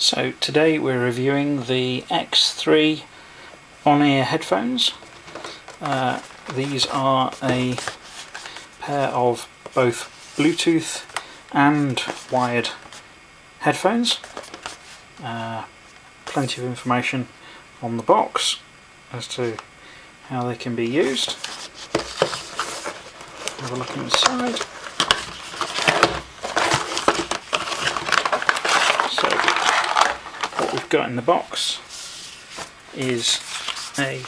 So today we're reviewing the X3 on-ear headphones. These are a pair of both Bluetooth and wired headphones. Plenty of information on the box as to how they can be used. Have a look inside. So what we've got in the box is a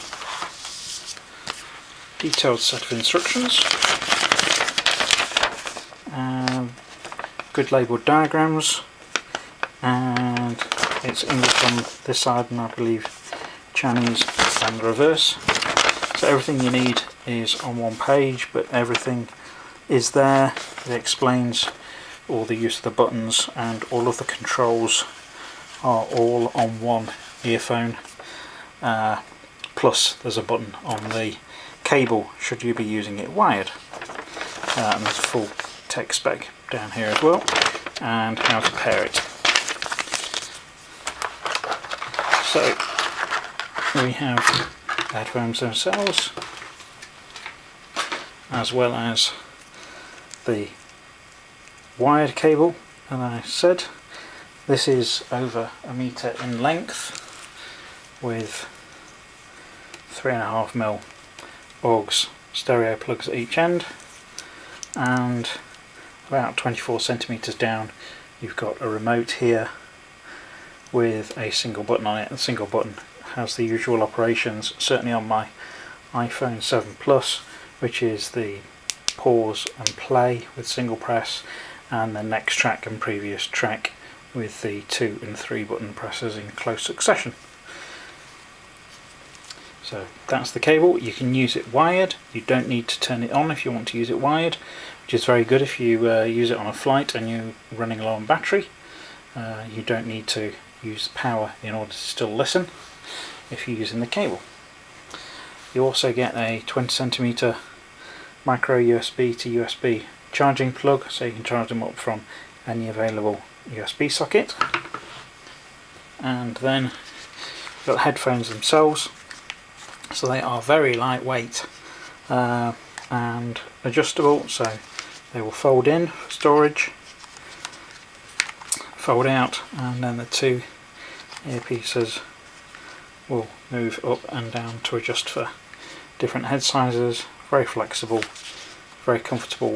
detailed set of instructions, good labelled diagrams, and it's English on this side and I believe Chinese on the reverse. So everything you need is on one page, but everything is there. It explains all the use of the buttons, and all of the controls are all on one earphone. Plus there's a button on the cable should you be using it wired. And there's a full tech spec down here as well, and how to pair it. So we have the headphones themselves, as well as the wired cable. And I said this is over 1 meter in length with 3.5mm AUX stereo plugs at each end, and about 24 centimeters down you've got a remote here with a single button on it. The single button has the usual operations, certainly on my iPhone 7 Plus, which is the pause and play with single press, and the next track and previous track with the 2 and 3 button presses in close succession. So that's the cable. You can use it wired. You don't need to turn it on if you want to use it wired, which is very good if you use it on a flight and you're running low on battery. You don't need to use power in order to still listen if you're using the cable. You also get a 20 centimeter micro USB to USB charging plug, so you can charge them up from any available USB socket. And then you've got the headphones themselves. So they are very lightweight and adjustable, so they will fold in for storage, fold out, and then the 2 earpieces will move up and down to adjust for different head sizes. Very flexible, very comfortable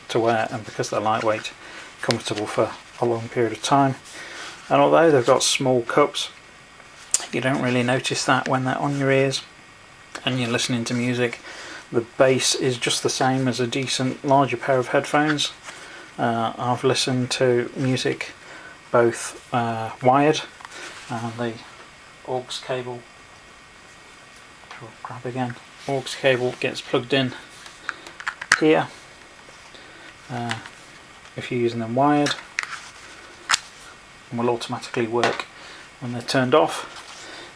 to wear, and because they're lightweight, comfortable for a long period of time. And although they've got small cups, you don't really notice that when they're on your ears and you're listening to music. The bass is just the same as a decent larger pair of headphones. I've listened to music both wired, and the AUX cable, which we'll grab again, AUX cable gets plugged in here. If you're using them wired, and will automatically work when they're turned off.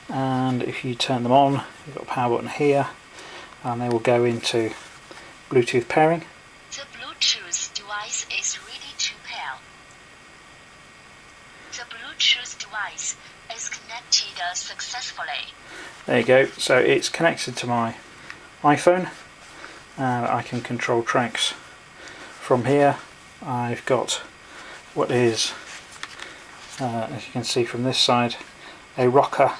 And if you turn them on, you've got a power button here, and they will go into Bluetooth pairing. The Bluetooth device is ready to pair. The Bluetooth device is connected successfully. There you go. So it's connected to my iPhone, and I can control tracks from here. I've got what is, as you can see from this side, a rocker,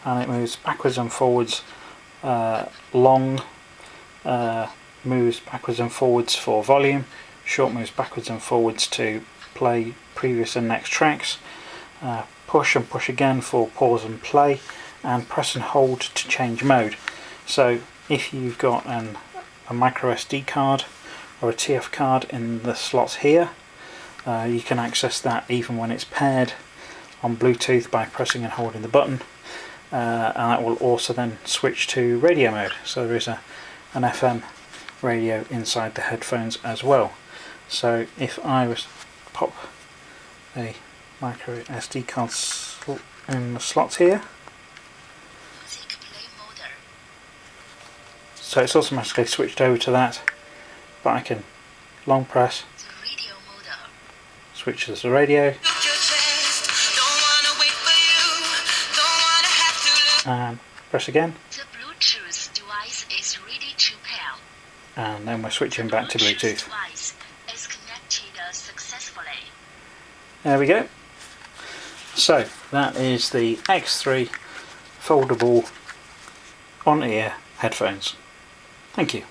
and it moves backwards and forwards. Long moves backwards and forwards for volume, short moves backwards and forwards to play previous and next tracks, push and push again for pause and play, and press and hold to change mode. So if you've got a micro SD card or a TF card in the slots here, you can access that even when it's paired on Bluetooth by pressing and holding the button. And that will also then switch to radio mode, so there is an FM radio inside the headphones as well. So if I was to pop a micro SD card in the slot here, so it's automatically switched over to that, but I can long press, switches the radio, Press again, The Bluetooth device is ready to pair. and then we're switching back to Bluetooth. Device is connected successfully. There we go. So that is the X3 foldable on-ear headphones. Thank you.